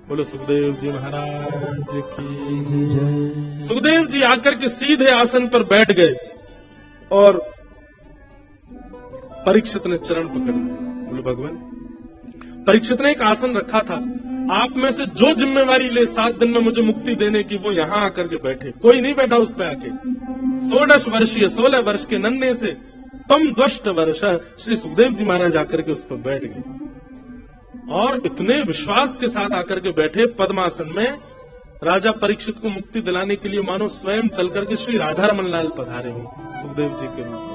बोलो सुखदेव जी महाराज की जय। सुखदेव जी आकर के सीधे आसन पर बैठ गए और परीक्षित ने चरण पकड़ लिया। बोलो भगवान, परीक्षित ने एक आसन रखा था, आप में से जो जिम्मेवारी ले 7 दिन में मुझे मुक्ति देने की, वो यहां आकर के बैठे। कोई नहीं बैठा उस पे आके। 16 वर्ष के नन्हे से तम द्वष्ट वर्ष श्री सुखदेव जी महाराज आकर के उस पर बैठ गए और इतने विश्वास के साथ आकर के बैठे पद्मासन में, राजा परीक्षित को मुक्ति दिलाने के लिए मानो स्वयं चल करके श्री राधा रमन लाल पधारे हो सुखदेव जी के रूप में।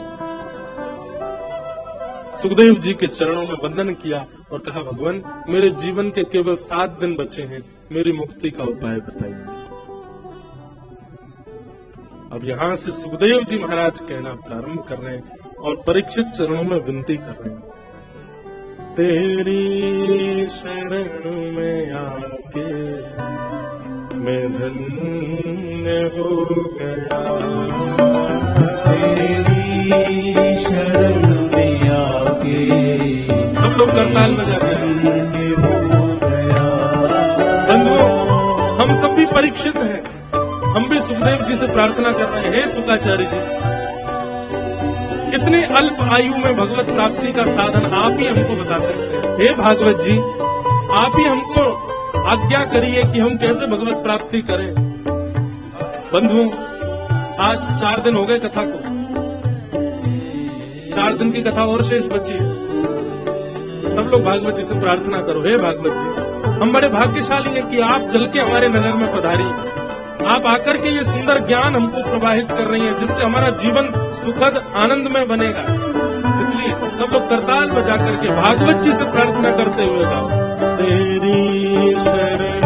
सुखदेव जी के चरणों में वंदन किया और कहा, भगवान मेरे जीवन के केवल 7 दिन बचे हैं, मेरी मुक्ति का उपाय बताइए। अब यहां से सुखदेव जी महाराज कहना प्रारंभ कर रहे हैं और परीक्षित चरणों में विनती कर रहे हैं, तेरी शरण में आके मैं धन्य हो गया, तेरी शरण में आके सब लोग करताल बजा रहे हो गया। बंधुओं, हम सब भी परीक्षित हैं, हम भी सुखदेव जी से प्रार्थना कर रहे हैं, हे सुखाचार्य जी, इतने अल्प आयु में भगवत प्राप्ति का साधन आप ही हमको बता सकते हैं। हे भागवत जी, आप ही हमको आज्ञा करिए कि हम कैसे भगवत प्राप्ति करें। बंधुओं, आज 4 दिन हो गए कथा को, 4 दिन की कथा और शेष बची है। सब लोग भागवत जी से प्रार्थना करो, हे भागवत जी, हम बड़े भाग्यशाली हैं कि आप चल के हमारे नगर में पधारी, आप आकर के ये सुंदर ज्ञान हमको प्रवाहित कर रही हैं, जिससे हमारा जीवन सुखद आनंदमय बनेगा। इसलिए सब लोग करताल बजा करके भागवत जी से प्रार्थना करते हुए गाओ, तेरी शरण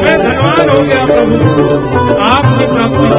मैं धनवान हो गया प्रभु, आपकी प्राप्ति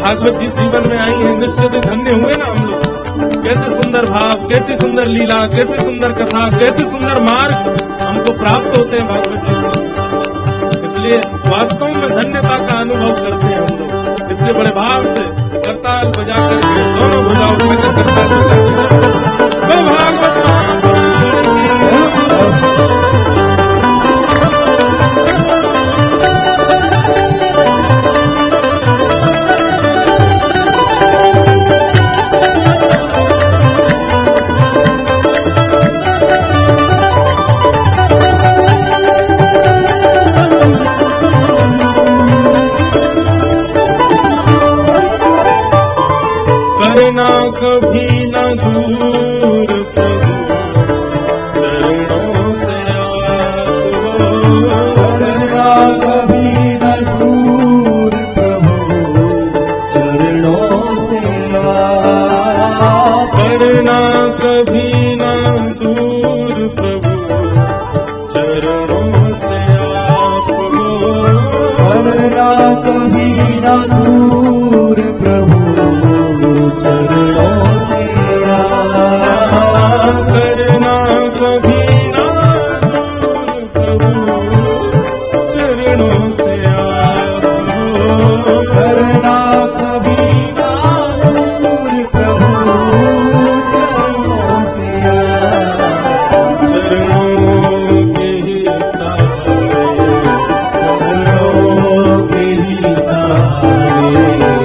भागवत जी जीवन में आई है, निश्चित धन्य हुए ना हम लोग। कैसे सुंदर भाव, कैसी सुंदर लीला, कैसी सुंदर कथा, कैसे सुंदर मार्ग हमको प्राप्त होते हैं भागवत जी से। इसलिए वास्तव में धन्यता का अनुभव करते हैं हम लोग। इसलिए बड़े भाव से करताल बजा करके दोनों भुजाओं में भागवत करना कभी न दूर प्रभु चरणों से करना कभी न दूर प्रभु चरणों से करना कभी न दूर प्रभु चरणों से करना कभी न दूर प्रभु चरणों से करना कभी ना प्रभु चरणों से करना कभी ना दूर प्रभु चरणों से चरणों के ही सहारे चरणों के ही सहारे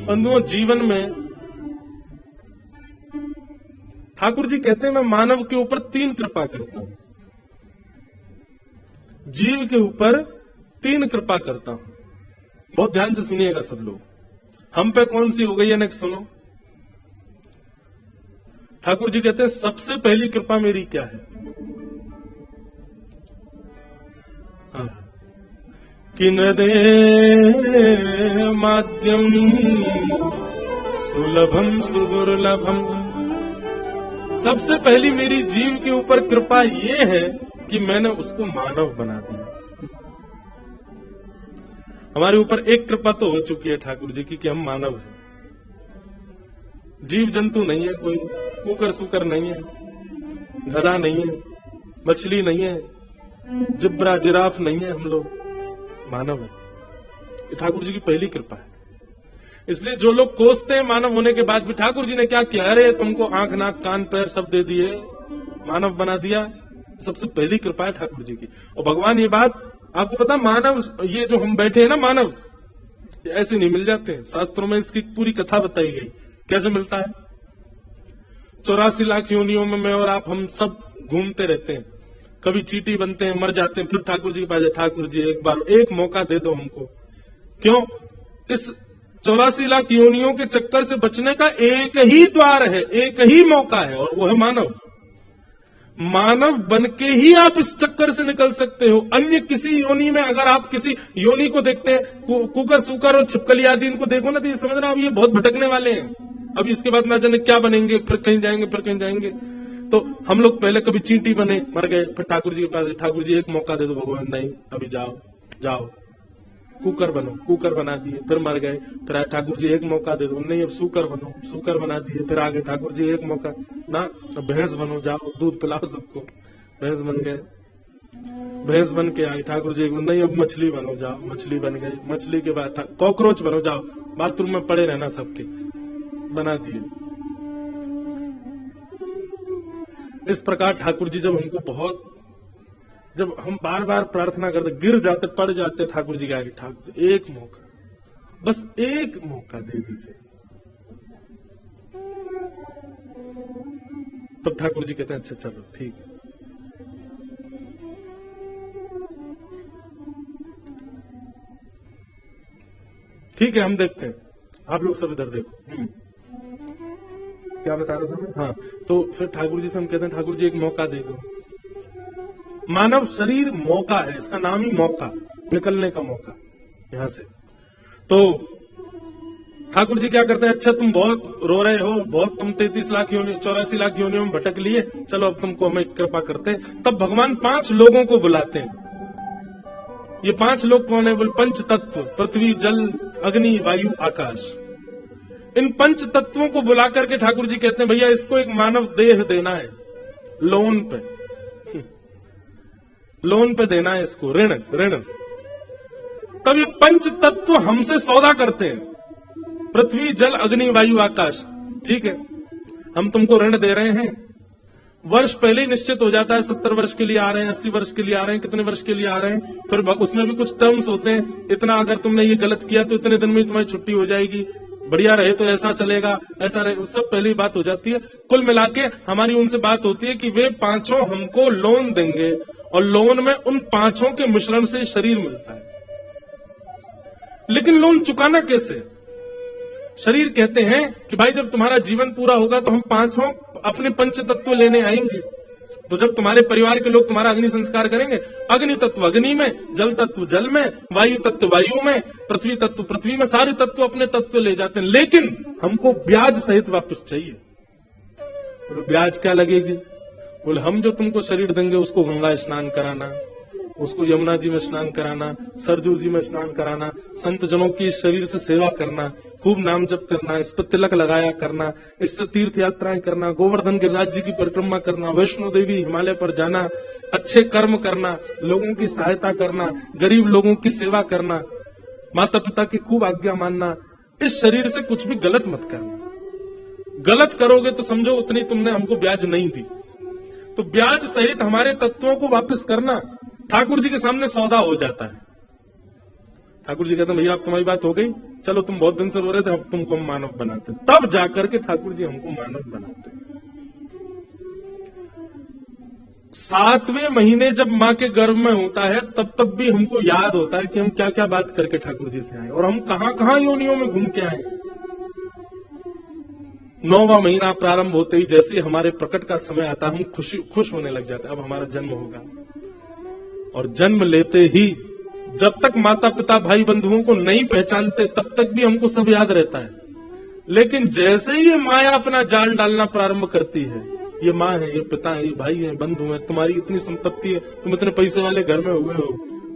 बंधुओं, जीवन में ठाकुर जी कहते हैं मैं मानव के ऊपर 3 कृपा करता हूं, जीव के ऊपर 3 कृपा करता हूं। बहुत ध्यान से सुनिएगा सब लोग। हम पे कौन सी हो गई है नेक्स्ट सुनो। ठाकुर जी कहते हैं सबसे पहली कृपा मेरी क्या है? किनदे माध्यम सुलभम सुदुर्लभम। सबसे पहली मेरी जीव के ऊपर कृपा ये है कि मैंने उसको मानव बना दिया। हमारे ऊपर एक कृपा तो हो चुकी है ठाकुर जी की कि हम मानव हैं, जीव जंतु नहीं है, कोई कुकर सुकर नहीं है, गधा नहीं है, मछली नहीं है, जिब्रा जिराफ नहीं है, हम लोग मानव है। ये ठाकुर जी की पहली कृपा है। इसलिए जो लोग कोसते हैं मानव होने के बाद भी, ठाकुर जी ने क्या किया, अरे तुमको आंख नाक कान पैर सब दे दिए, मानव बना दिया। सबसे पहली कृपा है ठाकुर जी की। और भगवान ये बात आपको पता, मानव ये जो हम बैठे हैं ना मानव, ऐसे नहीं मिल जाते हैं। शास्त्रों में इसकी पूरी कथा बताई गई कैसे मिलता है। 84 लाख योनियों में मैं और आप हम सब घूमते रहते हैं, कभी चींटी बनते हैं, मर जाते हैं, फिर ठाकुर जी के पास, ठाकुर जी एक बार एक मौका दे दो हमको। क्यों? इस 84 लाख योनियों के चक्कर से बचने का एक ही द्वार है, एक ही मौका है, और वो है मानव। मानव बन के ही आप इस चक्कर से निकल सकते हो। अन्य किसी योनि में अगर आप किसी योनि को देखते हैं, कुकर सुकर और छिपकली आदि इनको देखो ना, तो ये समझना अब ये बहुत भटकने वाले हैं, अब इसके बाद ना जाने क्या बनेंगे, फिर कहीं जाएंगे फिर कहीं जाएंगे। तो हम लोग पहले कभी चींटी बने, मर गए, फिर ठाकुर जी के पास, ठाकुर जी एक मौका दे दो भगवान, नहीं अभी जाओ जाओ। कुकर बनो, कुकर बना दिए, फिर मर गए, फिर ठाकुर जी एक मौका दे दो, नहीं अब सूकर बनो, सूकर बना दिए, फिर आगे ठाकुर जी एक मौका ना, भैंस बनो, जाओ दूध पिलाओ सबको, भैंस बन गए, भैंस बन के आगे ठाकुर जी, नहीं अब मछली बनो, जाओ मछली बन गई, मछली के बाद कॉकरोच बनो, जाओ बाथरूम में पड़े रहना सबके, बना दिए। इस प्रकार ठाकुर जी जब हमको बहुत, जब हम बार बार प्रार्थना करते, गिर जाते, पड़ जाते ठाकुर जी के आगे, ठाकुर एक मौका, बस एक मौका दे दीजिए, तब ठाकुर जी कहते हैं अच्छा चलो ठीक है। ठीक है हम देखते हैं, आप लोग सब इधर देखो। क्या बता रहा था मैं? हाँ, तो फिर ठाकुर जी से हम कहते हैं ठाकुर जी एक मौका दे दो। मानव शरीर मौका है, इसका नाम ही मौका, निकलने का मौका यहां से। तो ठाकुर जी क्या करते हैं, अच्छा तुम बहुत रो रहे हो, बहुत तुम 33 लाख योनि 84 लाख योनियों में भटक लिए, चलो अब तुमको हमें कृपा करते हैं। तब भगवान 5 लोगों को बुलाते हैं। ये 5 लोग कौन है? बोल पंच तत्व, पृथ्वी जल अग्नि वायु आकाश। इन पंच तत्वों को बुला करके ठाकुर जी कहते हैं भैया इसको एक मानव देह देना है, लोन पे, लोन पे देना है इसको, ऋण ऋण। तब ये पंच तत्व हमसे सौदा करते हैं, पृथ्वी जल अग्नि वायु आकाश। ठीक है, हम तुमको ऋण दे रहे हैं, वर्ष पहले ही निश्चित हो जाता है, 70 वर्ष के लिए आ रहे हैं, 80 वर्ष के लिए आ रहे हैं, कितने वर्ष के लिए आ रहे हैं, फिर उसमें भी कुछ टर्म्स होते हैं, इतना अगर तुमने ये गलत किया तो इतने दिन में तुम्हारी छुट्टी हो जाएगी, बढ़िया रहे तो ऐसा चलेगा, ऐसा रहे, सब पहली बात हो जाती है। कुल मिलाके हमारी उनसे बात होती है कि वे 5 हमको लोन देंगे, और लोन में उन 5 के मिश्रण से शरीर मिलता है। लेकिन लोन चुकाना कैसे? शरीर कहते हैं कि भाई जब तुम्हारा जीवन पूरा होगा तो हम 5 अपने पंच तत्व लेने आएंगे। तो जब तुम्हारे परिवार के लोग तुम्हारा अग्नि संस्कार करेंगे, अग्नि तत्व अग्नि में, जल तत्व जल में, वायु तत्व वायु में, पृथ्वी तत्व पृथ्वी में, सारे तत्व अपने तत्व ले जाते हैं। लेकिन हमको ब्याज सहित वापस चाहिए। तो ब्याज क्या लगेगी? बोले हम जो तुमको शरीर देंगे उसको गंगा स्नान कराना, उसको यमुना जी में स्नान कराना, सरजू जी में स्नान कराना, संत जनों की इस शरीर से सेवा करना, खूब नाम जप करना, इस पर तिलक लगाया करना, इससे तीर्थ यात्राएं करना, गोवर्धन गिरिराज जी की परिक्रमा करना, वैष्णो देवी हिमालय पर जाना, अच्छे कर्म करना, लोगों की सहायता करना, गरीब लोगों की सेवा करना, माता पिता की खूब आज्ञा मानना। इस शरीर से कुछ भी गलत मत करना। गलत करोगे तो समझो उतनी तुमने हमको ब्याज नहीं दी। तो ब्याज सहित हमारे तत्वों को वापस करना ठाकुर जी के सामने सौदा हो जाता है। ठाकुर जी कहते हैं भैया अब तुम्हारी बात हो गई, चलो तुम बहुत दिन से रो रहे थे, अब तुमको हम मानव बनाते। तब जाकर के ठाकुर जी हमको मानव बनाते। 7वें महीने जब मां के गर्भ में होता है तब भी हमको याद होता है कि हम क्या क्या बात करके ठाकुर जी से आए और हम कहां कहां योनियों में घूम के आए। 9वां महीना प्रारंभ होते ही जैसे ही हमारे प्रकट का समय आता हम खुश होने लग जाते हैं, अब हमारा जन्म होगा। और जन्म लेते ही जब तक माता पिता भाई बंधुओं को नहीं पहचानते तब तक भी हमको सब याद रहता है, लेकिन जैसे ही ये माया अपना जाल डालना प्रारंभ करती है, ये माँ है, ये पिता है, ये भाई है, बंधु है, तुम्हारी इतनी संपत्ति है, तुम इतने पैसे वाले घर में हुए हो,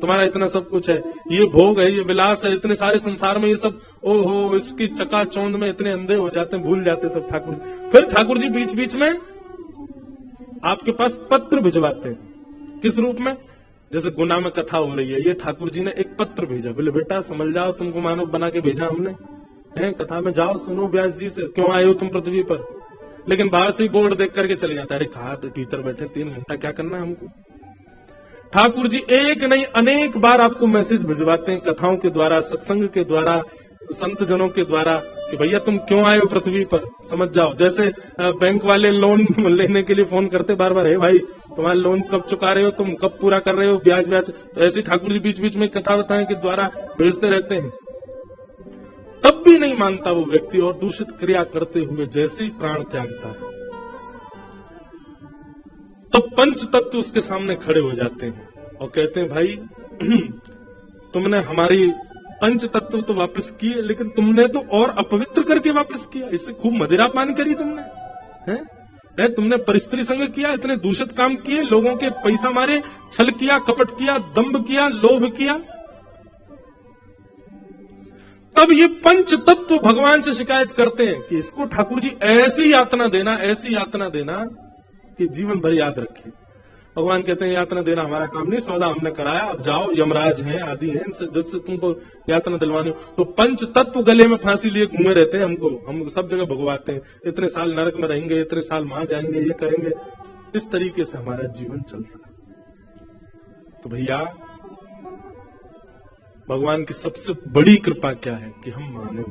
तुम्हारा इतना सब कुछ है, ये भोग है, ये विलास है, इतने सारे संसार में ये सब, ओहो इसकी चकाचौंध में इतने अंधे हो जाते हैं, भूल जाते हैं सब ठाकुर। फिर ठाकुर जी बीच बीच में आपके पास पत्र भिजवाते हैं। किस रूप में? जैसे गुना में कथा हो रही है, ये ठाकुर जी ने एक पत्र भेजा, बोले बेटा समझ जाओ तुमको मानव बना के भेजा हमने, है कथा में जाओ सुनो व्यास जी से, क्यों आए हो तुम पृथ्वी पर। लेकिन बाहर से बोर्ड देख करके चले जाता है, अरे कहा भीतर बैठे 3 घंटा क्या करना है हमको। ठाकुर जी एक नहीं अनेक बार आपको मैसेज भिजवाते हैं कथाओं के द्वारा, सत्संग के द्वारा, संत जनों के द्वारा कि भैया तुम क्यों आए हो पृथ्वी पर, समझ जाओ। जैसे बैंक वाले लोन लेने के लिए फोन करते बार बार, हे भाई तुम्हारा लोन कब चुका रहे हो, तुम कब पूरा कर रहे हो, ब्याज ब्याज। तो ऐसे ठाकुर जी बीच बीच में कथा बताएं के द्वारा भेजते रहते हैं। तब भी नहीं मानता वो व्यक्ति और दूषित क्रिया करते हुए जैसे ही प्राण त्यागता है तो पंच तत्व उसके सामने खड़े हो जाते हैं और कहते हैं भाई तुमने हमारी पंच तत्व तो वापस किए, लेकिन तुमने तो और अपवित्र करके वापस किया, इससे खूब मदिरा पान करी तुमने, हैं? तुमने परिस्त्री संग किया, इतने दूषित काम किए, लोगों के पैसा मारे, छल किया, कपट किया, दंभ किया, लोभ किया। तब ये पंच तत्व भगवान से शिकायत करते हैं कि इसको ठाकुर जी ऐसी यातना देना कि जीवन भर याद रखे। भगवान कहते हैं यातना देना हमारा काम नहीं, सौदा हमने कराया, अब जाओ, यमराज हैं आदि हैं, इनसे जिससे तुमको यातना दिलवानी हो। तो पंच तत्व गले में फांसी लिए घूमे रहते हैं, हम सब जगह भगवाते हैं, इतने साल नरक में रहेंगे, इतने साल वहां जाएंगे, ये करेंगे। इस तरीके से हमारा जीवन चल रहा है। तो भैया भगवान की सबसे बड़ी कृपा क्या है कि हम मानव,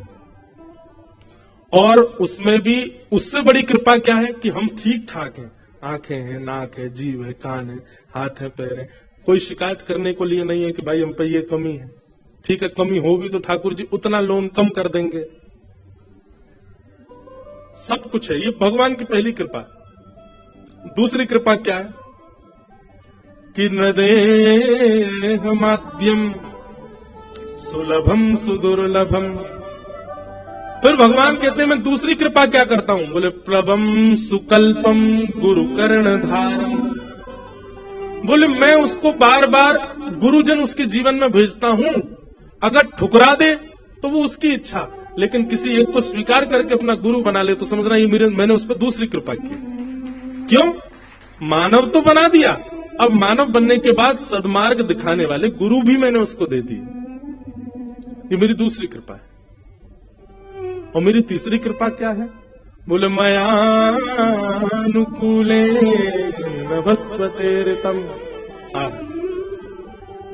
और उसमें भी उससे बड़ी कृपा क्या है कि हम ठीक ठाक हैं, आंखें हैं, नाक है, जीव है, कान है, हाथ है, पैर है। कोई शिकायत करने को लिए नहीं है कि भाई हम पे ये कमी है। ठीक है, कमी होगी तो ठाकुर जी उतना लोन कम कर देंगे। सब कुछ है, ये भगवान की पहली कृपा। दूसरी कृपा क्या है कि न देह माध्यम सुलभम सुदुर्लभम। फिर भगवान कहते हैं मैं दूसरी कृपा क्या करता हूं, बोले प्लवम सुकल्पम गुरु कर्ण धारम। बोले मैं उसको बार बार गुरुजन उसके जीवन में भेजता हूं, अगर ठुकरा दे तो वो उसकी इच्छा, लेकिन किसी एक को स्वीकार करके अपना गुरु बना ले तो समझना ये मैंने उस पर दूसरी कृपा की। क्यों? मानव तो बना दिया, अब मानव बनने के बाद सद्मार्ग दिखाने वाले गुरु भी मैंने उसको दे दिए। ये मेरी दूसरी कृपा है। और मेरी तीसरी कृपा क्या है, बोले मयानुकूले नभस्वते ऋतम।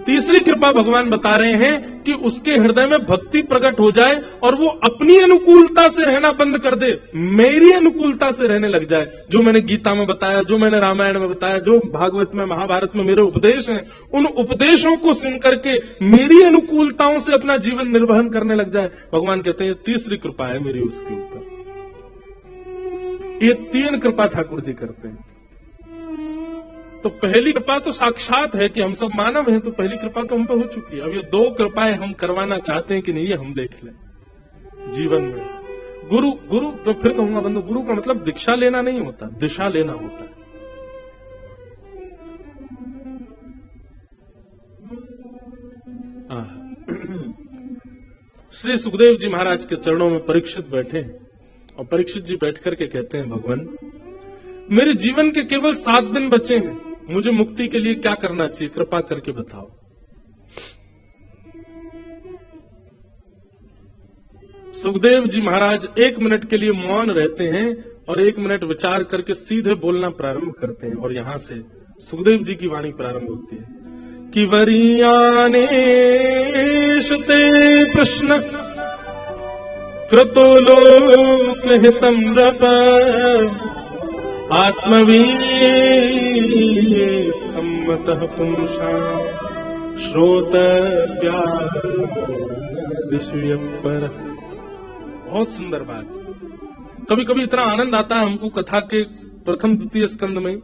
तीसरी कृपा भगवान बता रहे हैं कि उसके हृदय में भक्ति प्रकट हो जाए और वो अपनी अनुकूलता से रहना बंद कर दे, मेरी अनुकूलता से रहने लग जाए। जो मैंने गीता में बताया, जो मैंने रामायण में बताया, जो भागवत में, महाभारत में मेरे उपदेश हैं, उन उपदेशों को सुन करके मेरी अनुकूलताओं से अपना जीवन निर्वहन करने लग जाए। भगवान कहते हैं तीसरी कृपा है मेरी उसके ऊपर। ये 3 कृपा ठाकुर जी करते हैं। तो पहली कृपा तो साक्षात है कि हम सब मानव हैं, तो पहली कृपा तो हम पे हो चुकी है। अब ये 2 कृपाएं हम करवाना चाहते हैं कि नहीं, ये हम देख लें जीवन में। गुरु तो फिर कहूंगा बंधु, गुरु का मतलब दीक्षा लेना नहीं होता, दिशा लेना होता है। श्री सुखदेव जी महाराज के चरणों में परीक्षित बैठे हैं और परीक्षित जी बैठ करके कहते हैं भगवान मेरे जीवन के केवल 7 दिन बचे हैं, मुझे मुक्ति के लिए क्या करना चाहिए, कृपा करके बताओ। सुखदेव जी महाराज 1 मिनट के लिए मौन रहते हैं और 1 मिनट विचार करके सीधे बोलना प्रारंभ करते हैं। और यहां से सुखदेव जी की वाणी प्रारंभ होती है कि वरीयानेषु ते प्रश्न कृतो लोकहितं नृप आत्मवीत् सम्मतः पुंसां श्रोतव्या विषयपर। बहुत सुंदर बात। कभी कभी इतना आनंद आता है हमको कथा के प्रथम द्वितीय स्कंद में,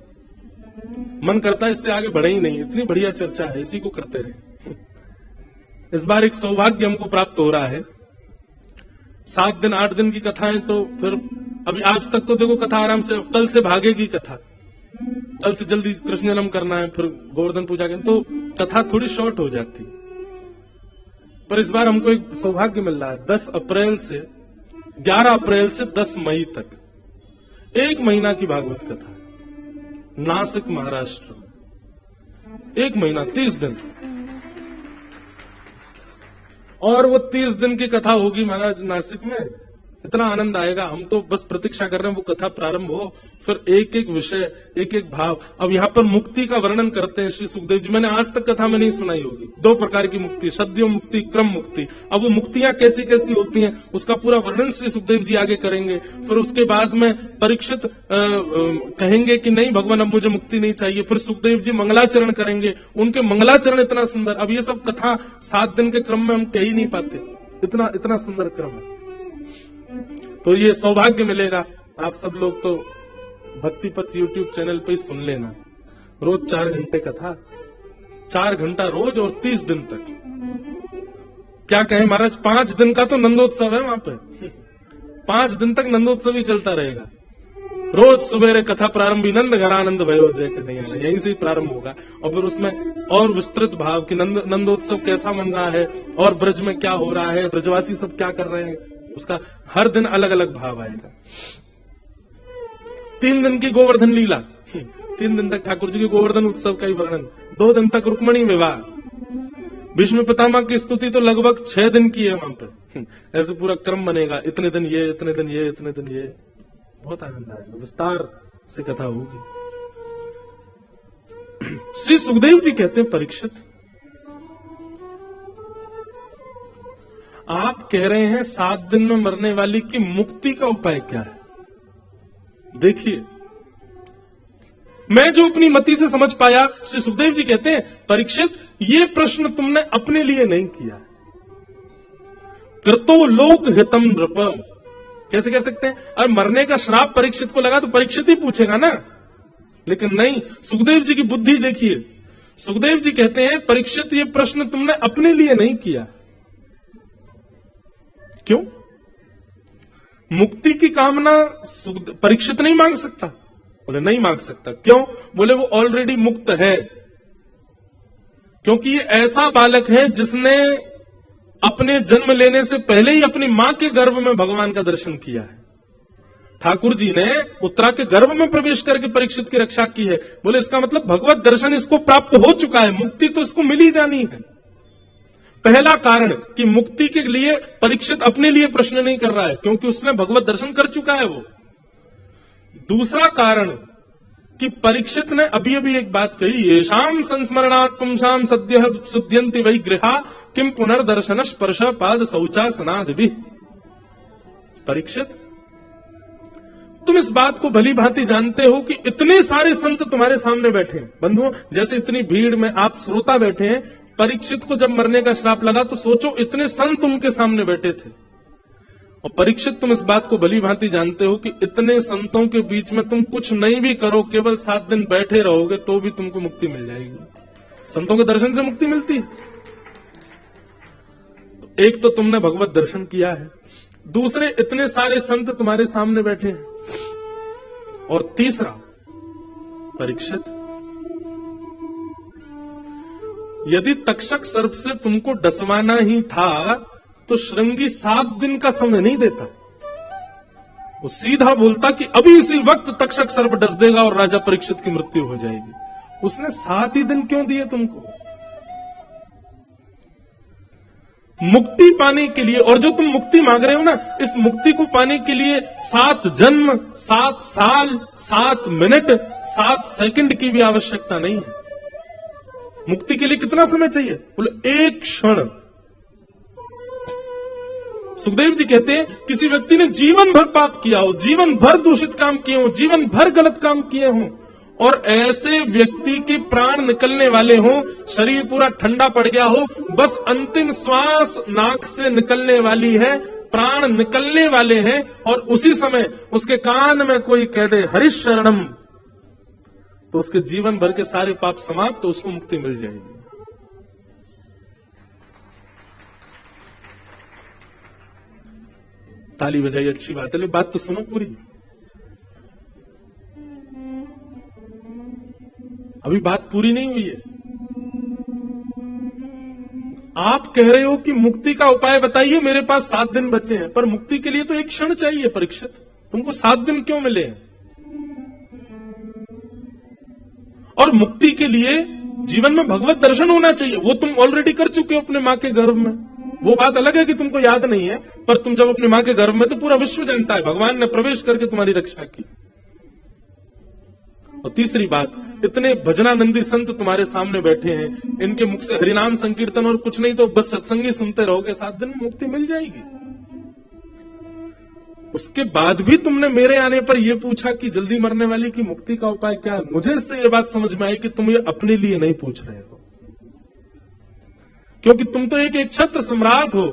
मन करता है इससे आगे बढ़े ही नहीं, इतनी बढ़िया चर्चा है, इसी को करते रहे। इस बार एक सौभाग्य हमको प्राप्त हो रहा है। 7 दिन 8 दिन की कथाएं, तो फिर अभी आज तक तो देखो कथा आराम से, कल से भागेगी कथा, कल से जल्दी कृष्ण जन्म करना है, फिर गोवर्धन पूजा करनी, तो कथा थोड़ी शॉर्ट हो जाती। पर इस बार हमको एक सौभाग्य मिल रहा है। 10 अप्रैल से 11 अप्रैल से 10 मई तक 1 महीना की भागवत कथा, नासिक महाराष्ट्र, 1 महीना 30 दिन, और वो 30 दिन की कथा होगी महाराज नासिक में। इतना आनंद आएगा। हम तो बस प्रतीक्षा कर रहे हैं वो कथा प्रारंभ हो, फिर एक एक विषय, एक एक भाव। अब यहां पर मुक्ति का वर्णन करते हैं श्री सुखदेव जी। मैंने आज तक कथा में नहीं सुनाई होगी। 2 प्रकार की मुक्ति, सद्यो मुक्ति, क्रम मुक्ति। अब वो मुक्तियां कैसी कैसी होती हैं उसका पूरा वर्णन श्री सुखदेव जी आगे करेंगे। फिर उसके बाद में परीक्षित कहेंगे कि नहीं भगवान अब मुझे मुक्ति नहीं चाहिए। फिर सुखदेव जी मंगलाचरण करेंगे, उनके मंगलाचरण इतना सुंदर। अब ये सब कथा 7 दिन के क्रम में हम कह ही नहीं पाते, इतना इतना सुंदर क्रम है। तो ये सौभाग्य मिलेगा। आप सब लोग तो भक्तिपथ यूट्यूब चैनल पे ही सुन लेना। रोज 4 घंटे कथा, 4 घंटा रोज, और 30 दिन तक। क्या कहें महाराज, 5 दिन का तो नंदोत्सव है वहां पे। 5 दिन तक नंदोत्सव ही चलता रहेगा। रोज सुबेरे कथा प्रारंभी नंद घरानंद भयो जय कन्हैया, यहीं से ही प्रारंभ होगा। और फिर उसमें और विस्तृत भाव कि नंदोत्सव कैसा मन रहा है, और ब्रज में क्या हो रहा है, ब्रजवासी सब क्या कर रहे हैं, उसका हर दिन अलग अलग भाव आएगा। 3 दिन की गोवर्धन लीला, 3 दिन तक ठाकुर जी के गोवर्धन उत्सव का ही वर्णन। 2 दिन तक रुक्मणी विवाह, भीष्म पितामह की स्तुति तो लगभग 6 दिन की है वहां पर। ऐसे पूरा क्रम बनेगा, इतने दिन ये, इतने दिन ये, इतने दिन ये। बहुत आनंद आएगा, विस्तार से कथा होगी। श्री सुखदेव जी कहते हैं, परीक्षित आप कह रहे हैं 7 दिन में मरने वाली की मुक्ति का उपाय क्या है? देखिए, मैं जो अपनी मति से समझ पाया, श्री सुखदेव जी कहते हैं, परीक्षित ये प्रश्न तुमने अपने लिए नहीं किया। कृतो लोक हितम नृप, कैसे कह सकते हैं? और मरने का श्राप परीक्षित को लगा तो परीक्षित ही पूछेगा ना, लेकिन नहीं, सुखदेव जी की बुद्धि देखिए। सुखदेव जी कहते हैं, परीक्षित ये प्रश्न तुमने अपने लिए नहीं किया। क्यों? मुक्ति की कामना परीक्षित नहीं मांग सकता? बोले नहीं मांग सकता। क्यों? बोले वो ऑलरेडी मुक्त है। क्योंकि ये ऐसा बालक है जिसने अपने जन्म लेने से पहले ही अपनी मां के गर्भ में भगवान का दर्शन किया है। ठाकुर जी ने उत्तरा के गर्भ में प्रवेश करके परीक्षित की रक्षा की है। बोले इसका मतलब भगवत दर्शन इसको प्राप्त हो चुका है, मुक्ति तो इसको मिल ही जानी है। पहला कारण कि मुक्ति के लिए परीक्षित अपने लिए प्रश्न नहीं कर रहा है, क्योंकि उसने भगवत दर्शन कर चुका है वो। दूसरा कारण कि परीक्षित ने अभी अभी एक बात कही, येषाम संस्मरणात् पुंसाम सद्यः शुद्ध्यन्ति वै गृहा किम पुनर्दर्शन स्पर्श पाद शौचासनादि। परीक्षित, तुम इस बात को भली भांति जानते हो कि इतने सारे संत तुम्हारे सामने बैठे हैं। बंधुओं, जैसे इतनी भीड़ में आप श्रोता बैठे हैं, परीक्षित को जब मरने का श्राप लगा तो सोचो इतने संत उनके सामने बैठे थे। और परीक्षित, तुम इस बात को भली भांति जानते हो कि इतने संतों के बीच में तुम कुछ नहीं भी करो, केवल 7 दिन बैठे रहोगे तो भी तुमको मुक्ति मिल जाएगी। संतों के दर्शन से मुक्ति मिलती है। एक तो तुमने भगवत दर्शन किया है, दूसरे इतने सारे संत तुम्हारे सामने बैठे हैं, और तीसरा परीक्षित, यदि तक्षक सर्प से तुमको डसवाना ही था तो श्रृंगी 7 दिन का समय नहीं देता। वो सीधा बोलता कि अभी इसी वक्त तक्षक सर्प डस देगा और राजा परीक्षित की मृत्यु हो जाएगी। उसने 7 ही दिन क्यों दिए तुमको? मुक्ति पाने के लिए, और जो तुम मुक्ति मांग रहे हो ना, इस मुक्ति को पाने के लिए 7 जन्म, 7 साल, 7 मिनट, 7 सेकंड की भी आवश्यकता नहीं है। मुक्ति के लिए कितना समय चाहिए? बोले एक क्षण। सुखदेव जी कहते हैं किसी व्यक्ति ने जीवन भर पाप किया हो, जीवन भर दूषित काम किए हो, जीवन भर गलत काम किए हो, और ऐसे व्यक्ति के प्राण निकलने वाले हो, शरीर पूरा ठंडा पड़ गया हो, बस अंतिम श्वास नाक से निकलने वाली है, प्राण निकलने वाले हैं, और उसी समय उसके कान में कोई कह दे हरिश शरणम, तो उसके जीवन भर के सारे पाप समाप्त, तो उसको मुक्ति मिल जाएगी। ताली बजाई, अच्छी बात है, बात तो सुनो पूरी। अभी बात पूरी नहीं हुई है। आप कह रहे हो कि मुक्ति का उपाय बताइए, मेरे पास 7 दिन बचे हैं, पर मुक्ति के लिए तो एक क्षण चाहिए परीक्षित, तुमको 7 दिन क्यों मिले हैं? और मुक्ति के लिए जीवन में भगवत दर्शन होना चाहिए, वो तुम ऑलरेडी कर चुके हो अपने मां के गर्भ में। वो बात अलग है कि तुमको याद नहीं है, पर तुम जब अपनी मां के गर्भ में, तो पूरा विश्व जानता है भगवान ने प्रवेश करके तुम्हारी रक्षा की। और तीसरी बात, इतने भजनानंदी संत तुम्हारे सामने बैठे हैं, इनके मुख से हरिनाम संकीर्तन और कुछ नहीं तो बस सत्संगी सुनते रहोगे, 7 दिन में मुक्ति मिल जाएगी। उसके बाद भी तुमने मेरे आने पर यह पूछा कि जल्दी मरने वाली की मुक्ति का उपाय क्या है। मुझे इससे यह बात समझ में आई कि तुम ये अपने लिए नहीं पूछ रहे हो, क्योंकि तुम तो एक क्षत्र सम्राट हो,